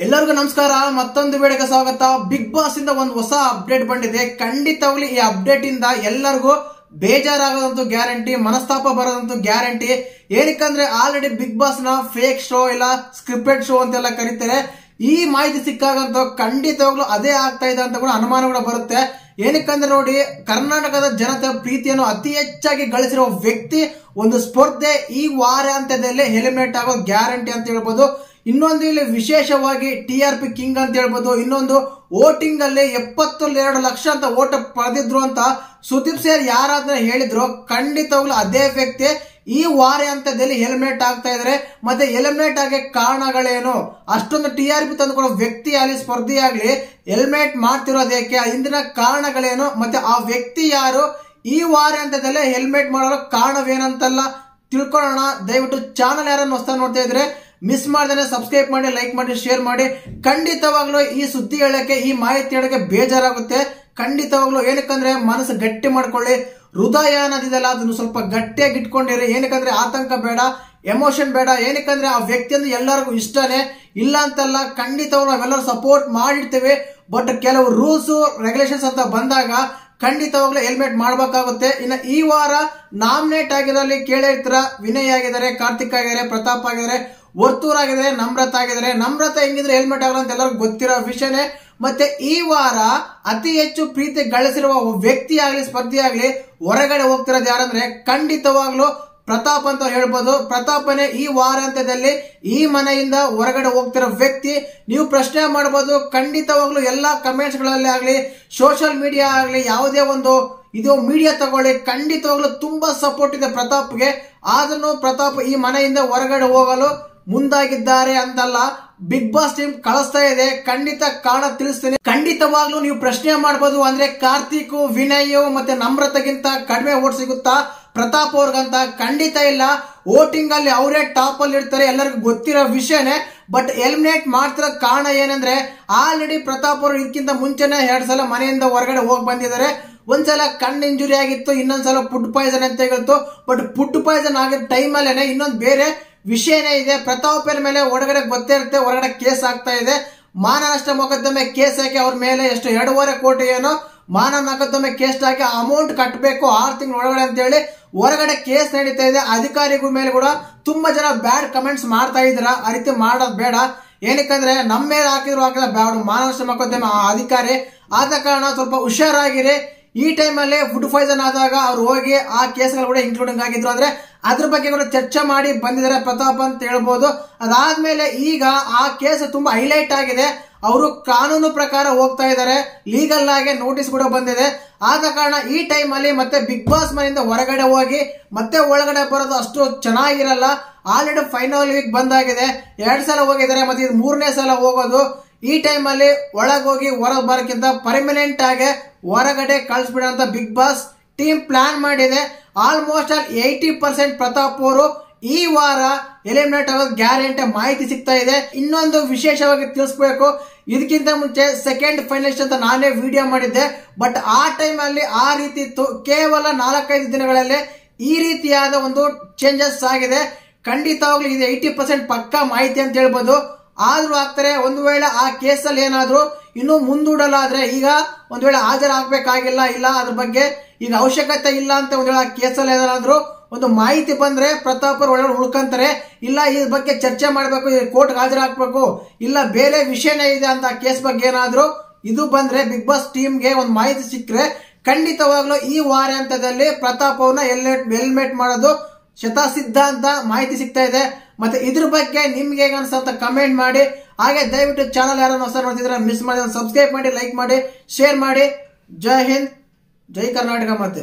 ಎಲ್ಲರಿಗೂ ನಮಸ್ಕಾರ. ಮತ್ತೊಂದು ವಿಡಿಯೋಗೆ ಸ್ವಾಗತ. ಬಿಗ್ ಬಾಸ್ ಇಂದ ಒಂದು ಹೊಸ ಅಪ್ಡೇಟ್ ಬಂದಿದೆ. ಖಂಡಿತವಾಗ್ಲಿ ಈ ಅಪ್ಡೇಟ್ ಇಂದ ಎಲ್ಲರಿಗೂ ಬೇಜಾರಾಗೋದಂತೂ ಗ್ಯಾರಂಟಿ, ಮನಸ್ತಾಪ ಬರೋದಂತೂ ಗ್ಯಾರಂಟಿ. ಏನಕ್ಕಂದ್ರೆ ಆಲ್ರೆಡಿ ಬಿಗ್ ಬಾಸ್ ನ ಫೇಕ್ ಶೋ ಇಲ್ಲ ಸ್ಕ್ರಿಪ್ಟೆಡ್ ಶೋ ಅಂತೆಲ್ಲ ಕರೀತಾರೆ. ಈ ಮಾಹಿತಿ ಸಿಕ್ಕಾಗಂತೂ ಖಂಡಿತವಾಗ್ಲೂ ಅದೇ ಆಗ್ತಾ ಇದೆ ಅಂತ ಕೂಡ ಅನುಮಾನ ಕೂಡ ಬರುತ್ತೆ. ಏನಕ್ಕಂದ್ರೆ ನೋಡಿ, ಕರ್ನಾಟಕದ ಜನತೆ ಪ್ರೀತಿಯನ್ನು ಅತಿ ಹೆಚ್ಚಾಗಿ ಗಳಿಸಿರುವ ವ್ಯಕ್ತಿ ಒಂದು ಸ್ಪರ್ಧೆ ಈ ವಾರಾಂತ್ಯದಲ್ಲಿ ಎಲಿಮಿನೇಟ್ ಆಗೋ ಗ್ಯಾರಂಟಿ ಅಂತ ಹೇಳ್ಬೋದು. ಇನ್ನೊಂದು ಇಲ್ಲಿ ವಿಶೇಷವಾಗಿ TRP ಕಿಂಗ್ ಅಂತ ಹೇಳ್ಬೋದು. ಇನ್ನೊಂದು ವೋಟಿಂಗ್ ಅಲ್ಲಿ 72 ಲಕ್ಷ ಅಂತ ವೋಟ್ ಪಡೆದಿದ್ರು ಅಂತ ಸುದೀಪ್ ಸರ್ ಯಾರಾದ್ರೂ ಹೇಳಿದ್ರು, ಖಂಡಿತವಾಗ್ಲೂ ಅದೇ ವ್ಯಕ್ತಿ ಈ ವಾರಾಂತ್ಯದಲ್ಲಿ ಎಲಿಮಿನೇಟ್ ಆಗ್ತಾ ಇದ್ರೆ. ಮತ್ತೆ ಎಲಿಮಿನೇಟ್ ಆಗಿ ಕಾರಣಗಳೇನು, ಅಷ್ಟೊಂದು TRP ತಂದುಕೊಡೋ ವ್ಯಕ್ತಿ ಆಗಲಿ ಸ್ಪರ್ಧಿ ಆಗ್ಲಿ ಎಲಿಮಿನೇಟ್ ಮಾಡ್ತಿರೋದಕ್ಕೆ ಹಿಂದಿನ ಕಾರಣಗಳೇನು, ಮತ್ತೆ ಆ ವ್ಯಕ್ತಿ ಯಾರು, ಈ ವಾರಾಂತ್ಯದಲ್ಲಿ ಎಲಿಮಿನೇಟ್ ಮಾಡೋ ಕಾರಣವೇನಂತೆಲ್ಲ ತಿಳ್ಕೊಳ್ಳೋಣ. ದಯವಿಟ್ಟು ಚಾನಲ್ ಯಾರನ್ನು ಹೊಸ ನೋಡ್ತಾ ಇದ್ರೆ ಮಿಸ್ ಮಾಡ್ದೇನೆ ಸಬ್ಸ್ಕ್ರೈಬ್ ಮಾಡಿ, ಲೈಕ್ ಮಾಡಿ, ಶೇರ್ ಮಾಡಿ. ಖಂಡಿತವಾಗ್ಲೂ ಈ ಸುದ್ದಿ ಹೇಳಕ್ಕೆ, ಈ ಮಾಹಿತಿ ಹೇಳಕ್ಕೆ ಬೇಜಾರಾಗುತ್ತೆ ಖಂಡಿತವಾಗ್ಲೂ. ಏನಕ್ಕಂದ್ರೆ ಮನಸ್ಸು ಗಟ್ಟಿ ಮಾಡ್ಕೊಳ್ಳಿ, ಹೃದಯ ಅನ್ನೋದಿದೆಲ್ಲ ಅದನ್ನು ಸ್ವಲ್ಪ ಗಟ್ಟಿಯಾಗಿ ಇಟ್ಕೊಂಡಿರಿ. ಏನಕ್ಕಂದ್ರೆ ಆತಂಕ ಬೇಡ, ಎಮೋಷನ್ ಬೇಡ. ಏನಕ್ಕಂದ್ರೆ ಆ ವ್ಯಕ್ತಿ ಅಂದ್ರೆ ಎಲ್ಲರಿಗೂ ಇಷ್ಟನೇ, ಇಲ್ಲ ಅಂತಲ್ಲ. ಖಂಡಿತವಾಗ್ಲೂ ನಾವೆಲ್ಲರೂ ಸಪೋರ್ಟ್ ಮಾಡಿರ್ತೀವಿ. ಬಟ್ ಕೆಲವು ರೂಲ್ಸ್ ರೆಗ್ಯುಲೇಷನ್ಸ್ ಅಂತ ಬಂದಾಗ ಖಂಡಿತವಾಗ್ಲೂ ಎಲಿಮಿನೇಟ್ ಮಾಡಬೇಕಾಗುತ್ತೆ. ಇನ್ನು ಈ ವಾರ ನಾಮಿನೇಟ್ ಆಗಿರೋಲ್ಲಿ ಕೇಳಿರ್ತೀರ, ವಿನಯ್ ಆಗಿದ್ದಾರೆ, ಕಾರ್ತಿಕ್ ಆಗಿದ್ದಾರೆ, ಪ್ರತಾಪ್ ಆಗಿದ್ದಾರೆ, ವರ್ತೂರ್ ಆಗಿದ್ದಾರೆ, ನಮ್ರತ ಆಗಿದ್ದಾರೆ. ನಮ್ರತ ಹೆಂಗಿದ್ರೆ ಎಲಿಮಿನೇಟ್ ಆಗಲ್ಲ ಅಂತ ಎಲ್ಲರಿಗೂ ಗೊತ್ತಿರೋ ವಿಷಯನೇ. ಮತ್ತೆ ಈ ವಾರ ಅತಿ ಹೆಚ್ಚು ಪ್ರೀತಿ ಗಳಿಸಿರುವ ವ್ಯಕ್ತಿ ಆಗ್ಲಿ ಸ್ಪರ್ಧಿ ಆಗ್ಲಿ ಹೊರಗಡೆ ಹೋಗ್ತಿರೋದು ಯಾರಂದ್ರೆ ಖಂಡಿತವಾಗ್ಲೂ ಪ್ರತಾಪ್ ಅಂತ ಹೇಳ್ಬೋದು. ಪ್ರತಾಪನೇ ಈ ವಾರಾಂತ್ಯದಲ್ಲಿ ಈ ಮನೆಯಿಂದ ಹೊರಗಡೆ ಹೋಗ್ತಿರೋ ವ್ಯಕ್ತಿ. ನೀವು ಪ್ರಶ್ನೆ ಮಾಡಬಹುದು, ಖಂಡಿತವಾಗ್ಲೂ ಎಲ್ಲಾ ಕಮೆಂಟ್ಸ್ ಗಳಲ್ಲಿ ಆಗ್ಲಿ, ಸೋಷಿಯಲ್ ಮೀಡಿಯಾ ಆಗ್ಲಿ, ಯಾವುದೇ ಒಂದು ಇದು ಮೀಡಿಯಾ ತಗೊಳ್ಳಿ, ಖಂಡಿತವಾಗ್ಲೂ ತುಂಬಾ ಸಪೋರ್ಟ್ ಇದೆ ಪ್ರತಾಪ್ಗೆ. ಆದ್ರೂ ಪ್ರತಾಪ್ ಈ ಮನೆಯಿಂದ ಹೊರಗಡೆ ಹೋಗಲು ಮುಂದಾಗಿದ್ದಾರೆ ಅಂತಲ್ಲ, ಬಿಗ್ ಬಾಸ್ ಟೀಮ್ ಕಳಿಸ್ತಾ ಇದೆ. ಖಂಡಿತ ಕಾರಣ ತಿಳಿಸ್ತೀನಿ. ಖಂಡಿತವಾಗ್ಲೂ ನೀವು ಪ್ರಶ್ನೆ ಮಾಡಬಹುದು, ಅಂದ್ರೆ ಕಾರ್ತಿಕ್, ವಿನಯ್ ಮತ್ತೆ ನಮ್ರತಗಿಂತ ಕಡಿಮೆ ವೋಟ್ ಸಿಗುತ್ತಾ ಪ್ರತಾಪ್ ಅವ್ರಿಗಂತ? ಖಂಡಿತ ಇಲ್ಲ. ವೋಟಿಂಗ್ ಅಲ್ಲಿ ಅವರೇ ಟಾಪ್ ಅಲ್ಲಿ ಇರ್ತಾರೆ, ಎಲ್ಲರಿಗೂ ಗೊತ್ತಿರೋ ವಿಷಯನೇ. ಬಟ್ ಎಲಿಮಿನೇಟ್ ಮಾಡ್ತಿರೋ ಕಾರಣ ಏನಂದ್ರೆ, ಆಲ್ರೆಡಿ ಪ್ರತಾಪ್ ಅವರು ಇದಕ್ಕಿಂತ ಮುಂಚೆನೆ 2 ಸಲ ಮನೆಯಿಂದ ಹೊರಗಡೆ ಹೋಗಿ ಬಂದಿದ್ದಾರೆ. ಒಂದ್ಸಲ ಕಣ್ಣು ಇಂಜುರಿ ಆಗಿತ್ತು, ಇನ್ನೊಂದ್ಸಲ ಫುಡ್ ಪಾಯ್ಸನ್ ಅಂತ ಹೇಳಿತ್ತು. ಬಟ್ ಫುಡ್ ಪಾಯ್ಸನ್ ಆಗಿದ್ದ ಟೈಮ್ ಅಲ್ಲೇನೆ ಇನ್ನೊಂದು ಬೇರೆ ವಿಷಯನೇ ಇದೆ. ಪ್ರತಾಪ್ ಮೇಲೆ ಹೊರಗಡೆ ಗೊತ್ತೇ ಇರುತ್ತೆ, ಹೊರಗಡೆ ಕೇಸ್ ಆಗ್ತಾ ಇದೆ. ಮಾನನಷ್ಟ ಮೊಕದ್ದಮೆ ಕೇಸ್ ಹಾಕಿ ಅವ್ರ ಮೇಲೆ ಎಷ್ಟು 2.5 ಕೋಟಿ ಏನೋ ಮಾನ ಮೊಕದ್ದಮೆ ಕೇಸ್ ಹಾಕಿ ಅಮೌಂಟ್ ಕಟ್ಟಬೇಕು 6 ತಿಂಗಳ ಒಳಗಡೆ ಅಂತ ಹೇಳಿ ಹೊರಗಡೆ ಕೇಸ್ ನಡೀತಾ ಇದೆ. ಅಧಿಕಾರಿಗಳ ಮೇಲೆ ಕೂಡ ತುಂಬಾ ಜನ ಬ್ಯಾಡ್ ಕಮೆಂಟ್ಸ್ ಮಾಡ್ತಾ ಇದ್ರ. ಆ ರೀತಿ ಮಾಡೋದು ಬೇಡ. ಏನಕ್ಕಂದ್ರೆ ನಮ್ಮ ಮೇಲೆ ಹಾಕಿಲ್ಲ ಬ್ಯಾಡ್ ಮಾನನಷ್ಟ ಮೊಕದ್ದಮೆ ಆ ಅಧಿಕಾರಿ. ಆದ ಕಾರಣ ಸ್ವಲ್ಪ ಹುಷಾರಾಗಿರಿ. ಈ ಟೈಮ್ ಅಲ್ಲಿ ಫುಡ್ ಪಾಯ್ಸನ್ ಆದಾಗ ಅವ್ರು ಹೋಗಿ ಆ ಕೇಸ್ಗಳು ಕೂಡ ಇನ್ಕ್ಲೂಡಿಂಗ್ ಆಗಿದ್ರು, ಅಂದ್ರೆ ಅದ್ರ ಬಗ್ಗೆ ಕೂಡ ಚರ್ಚೆ ಮಾಡಿ ಬಂದಿದ್ದಾರೆ ಪ್ರತಾಪ್ ಅಂತ ಹೇಳ್ಬೋದು. ಅದಾದ್ಮೇಲೆ ಈಗ ಆ ಕೇಸ್ ತುಂಬಾ ಹೈಲೈಟ್ ಆಗಿದೆ. ಅವರು ಕಾನೂನು ಪ್ರಕಾರ ಹೋಗ್ತಾ ಇದ್ದಾರೆ, ಲೀಗಲ್ ಆಗಿ ನೋಟಿಸ್ ಕೂಡ ಬಂದಿದೆ. ಆದ ಕಾರಣ ಈ ಟೈಮ್ ಅಲ್ಲಿ ಮತ್ತೆ ಬಿಗ್ ಬಾಸ್ ಮನೆಯಿಂದ ಹೊರಗಡೆ ಹೋಗಿ ಮತ್ತೆ ಒಳಗಡೆ ಬರೋದು ಅಷ್ಟು ಚೆನ್ನಾಗಿರಲ್ಲ. ಆಲ್ರೆಡಿ ಫೈನಲ್ ವೀಕ್ ಬಂದಾಗಿದೆ, 2 ಸಲ ಹೋಗಿದ್ದಾರೆ, ಮತ್ತೆ ಇದು 3ನೇ ಸಲ ಹೋಗೋದು. ಈ ಟೈಮ್ ಅಲ್ಲಿ ಒಳಗೋಗಿ ಹೊರಗೆ ಬರೋಕ್ಕಿಂತ ಪರ್ಮನೆಂಟ್ ಆಗಿ ಹೊರಗಡೆ ಕಳಿಸ್ಬಿಡಂತ ಬಿಗ್ ಬಾಸ್ ಟೀಮ್ ಪ್ಲಾನ್ ಮಾಡಿದೆ. ಆಲ್ಮೋಸ್ಟ್ 80% ಪ್ರತಾಪ್ ಅವರು ಈ ವಾರ ಎಲಿಮಿನೇಟ್ ಆಗೋದು ಗ್ಯಾರಂಟಿ ಮಾಹಿತಿ ಸಿಗ್ತಾ ಇದೆ. ಇನ್ನೊಂದು ವಿಶೇಷವಾಗಿ ತಿಳಿಸ್ಬೇಕು, ಇದಕ್ಕಿಂತ ಮುಂಚೆ ಸೆಕೆಂಡ್ ಫೈನಲಿಸ್ಟ್ ಅಂತ ನಾನೇ ವಿಡಿಯೋ ಮಾಡಿದ್ದೆ. ಬಟ್ ಆ ಟೈಮ್ ಅಲ್ಲಿ ಆ ರೀತಿ ಇತ್ತು. ಕೇವಲ 4-5 ದಿನಗಳಲ್ಲಿ ಈ ರೀತಿಯಾದ ಒಂದು ಚೇಂಜಸ್ ಆಗಿದೆ. ಖಂಡಿತವಾಗ್ಲೂ ಇದು 80% ಪಕ್ಕಾ ಮಾಹಿತಿ ಅಂತ ಹೇಳ್ಬೋದು. ಆದ್ರೂ ಆಗ್ತಾರೆ. ಒಂದು ವೇಳೆ ಆ ಕೇಸಲ್ಲಿ ಏನಾದ್ರೂ ಇನ್ನು ಮುಂದೂಡಲಾದ್ರೆ, ಈಗ ಒಂದ್ ವೇಳೆ ಹಾಜರಾಗಬೇಕಾಗಿಲ್ಲ, ಇಲ್ಲ ಅದ್ರ ಬಗ್ಗೆ ಈಗ ಅವಶ್ಯಕತೆ ಇಲ್ಲ ಅಂತ ಒಂದ್ ವೇಳೆ ಆ ಕೇಸಲ್ಲಿ ಏನಾದ್ರು ಒಂದು ಮಾಹಿತಿ ಬಂದ್ರೆ ಪ್ರತಾಪ್ ಅವರು ಒಳಗಡೆ ಉಳ್ಕೊಂತಾರೆ. ಇಲ್ಲ ಈ ಬಗ್ಗೆ ಚರ್ಚೆ ಮಾಡಬೇಕು, ಕೋರ್ಟ್ ಹಾಜರಾಗಬೇಕು, ಇಲ್ಲ ಬೇರೆ ವಿಷಯನೇ ಇದೆ ಅಂತ ಕೇಸ್ ಬಗ್ಗೆ ಏನಾದ್ರು ಇದು ಬಂದ್ರೆ ಬಿಗ್ ಬಾಸ್ ಟೀಮ್ಗೆ ಒಂದು ಮಾಹಿತಿ ಸಿಕ್ಕರೆ ಖಂಡಿತವಾಗ್ಲೂ ಈ ವಾರಾಂತ್ಯದಲ್ಲಿ ಪ್ರತಾಪ್ ಅವ್ರನ್ನ ಎಲಿಮಿನೇಟ್ ಮಾಡೋದು ಶತಸಿದ್ಧ ಅಂತ ಮಾಹಿತಿ ಸಿಗ್ತಾ ಇದೆ. ಮತ್ತೆ ಇದ್ರ ಬಗ್ಗೆ ನಿಮ್ಗೆ ಹೇಗೆ ಅನ್ಸುತ್ತೆ ಕಮೆಂಟ್ ಮಾಡಿ. ಹಾಗೆ ದಯವಿಟ್ಟು ಚಾನಲ್ ಯಾರನ್ನು ಹೊಸ ನೋಡ್ತಿದ್ರೆ ಮಿಸ್ ಮಾಡಿ ಸಬ್ಸ್ಕ್ರೈಬ್ ಮಾಡಿ, ಲೈಕ್ ಮಾಡಿ, ಶೇರ್ ಮಾಡಿ. ಜೈ ಹಿಂದ್, ಜೈ ಕರ್ನಾಟಕ. ಮತ್ತೆ